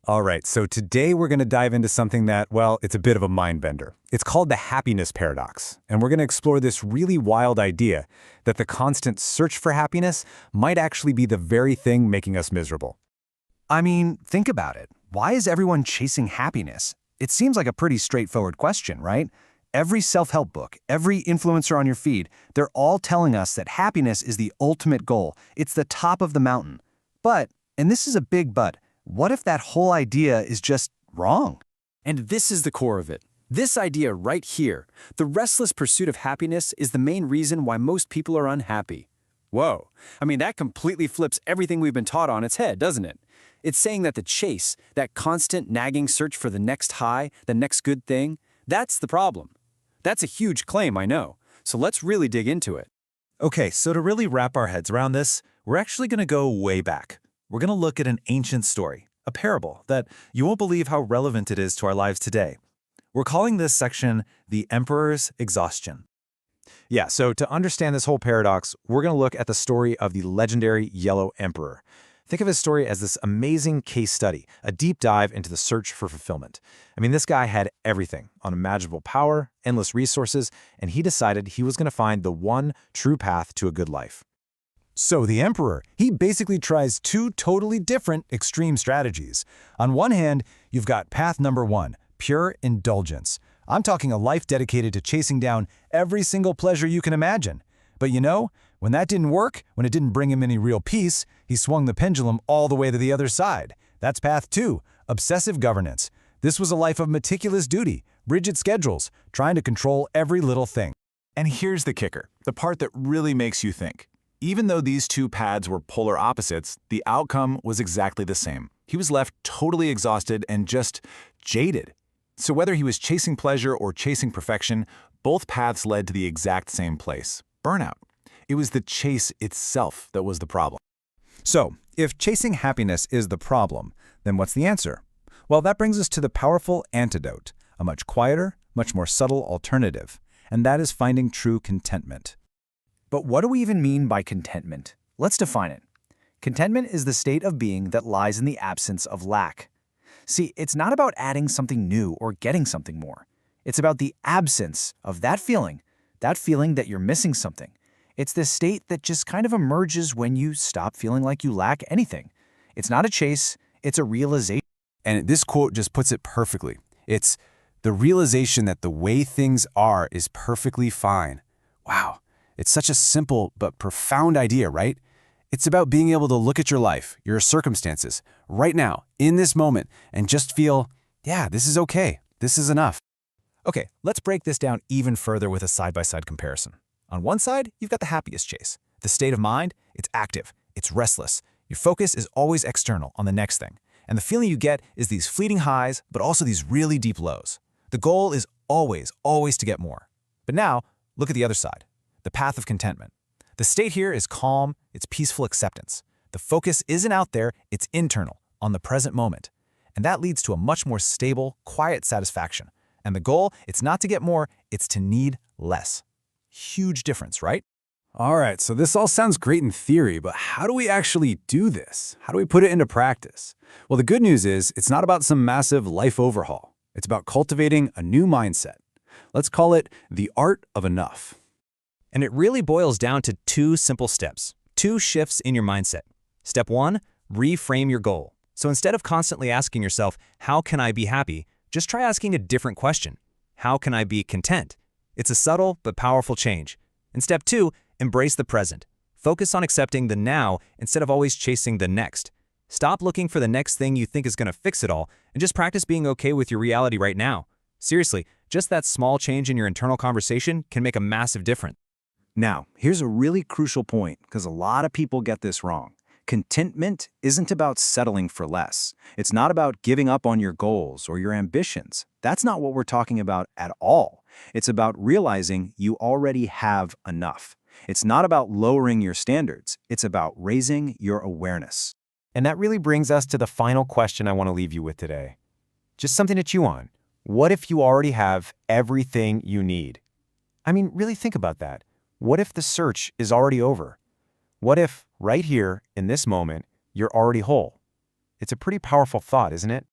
All right, so today we're going to dive into something that, well, it's a bit of a mind bender. It's called the happiness paradox, and we're going to explore this really wild idea that the constant search for happiness might actually be the very thing making us miserable. I mean, think about it. Why is everyone chasing happiness? It seems like a pretty straightforward question, right? Every self-help book, every influencer on your feed, they're all telling us that happiness is the ultimate goal. It's the top of the mountain. But, and this is a big but, what if that whole idea is just wrong? And this is the core of it. This idea right here, the restless pursuit of happiness, is the main reason why most people are unhappy. Whoa, I mean, that completely flips everything we've been taught on its head, doesn't it? It's saying that the chase, that constant nagging search for the next high, the next good thing, that's the problem. That's a huge claim, I know. So let's really dig into it. Okay, so to really wrap our heads around this, we're actually going to go way back. We're going to look at an ancient story, a parable that you won't believe how relevant it is to our lives today. We're calling this section the Emperor's Exhaustion. Yeah, so to understand this whole paradox, we're going to look at the story of the legendary Yellow Emperor. Think of his story as this amazing case study, a deep dive into the search for fulfillment. I mean, this guy had everything, unimaginable power, endless resources, and he decided he was going to find the one true path to a good life. So the Emperor, he basically tries two totally different extreme strategies. On one hand, you've got path number one, pure indulgence. I'm talking a life dedicated to chasing down every single pleasure you can imagine. But you know, when that didn't work, when it didn't bring him any real peace, he swung the pendulum all the way to the other side. That's path two, obsessive governance. This was a life of meticulous duty, rigid schedules, trying to control every little thing. And here's the kicker, the part that really makes you think. Even though these two paths were polar opposites, the outcome was exactly the same. He was left totally exhausted and just jaded. So whether he was chasing pleasure or chasing perfection, both paths led to the exact same place, burnout. It was the chase itself that was the problem. So, if chasing happiness is the problem, then what's the answer? Well, that brings us to the powerful antidote, a much quieter, much more subtle alternative, and that is finding true contentment. But what do we even mean by contentment? Let's define it. Contentment is the state of being that lies in the absence of lack. See, it's not about adding something new or getting something more. It's about the absence of that feeling that you're missing something. It's the state that just kind of emerges when you stop feeling like you lack anything. It's not a chase, it's a realization. And this quote just puts it perfectly. It's the realization that the way things are is perfectly fine. Wow. It's such a simple but profound idea, right? It's about being able to look at your life, your circumstances, right now, in this moment, and just feel, yeah, this is okay. This is enough. Okay, let's break this down even further with a side-by-side comparison. On one side, you've got the happiest chase. The state of mind, it's active, it's restless. Your focus is always external on the next thing. And the feeling you get is these fleeting highs, but also these really deep lows. The goal is always, always to get more. But now, look at the other side. The path of contentment. The state here is calm, it's peaceful acceptance. The focus isn't out there, it's internal, on the present moment. And that leads to a much more stable, quiet satisfaction. And the goal, it's not to get more, it's to need less. Huge difference, right? All right, so this all sounds great in theory, but how do we actually do this? How do we put it into practice? Well, the good news is it's not about some massive life overhaul. It's about cultivating a new mindset. Let's call it the art of enough. And it really boils down to two simple steps, two shifts in your mindset. Step one, reframe your goal. So instead of constantly asking yourself, how can I be happy? Just try asking a different question. How can I be content? It's a subtle but powerful change. And step two, embrace the present. Focus on accepting the now instead of always chasing the next. Stop looking for the next thing you think is going to fix it all and just practice being okay with your reality right now. Seriously, just that small change in your internal conversation can make a massive difference. Now, here's a really crucial point because a lot of people get this wrong. Contentment isn't about settling for less. It's not about giving up on your goals or your ambitions. That's not what we're talking about at all. It's about realizing you already have enough. It's not about lowering your standards. It's about raising your awareness. And that really brings us to the final question I want to leave you with today. Just something to chew on. What if you already have everything you need? I mean, really think about that. What if the search is already over? What if, right here, in this moment, you're already whole? It's a pretty powerful thought, isn't it?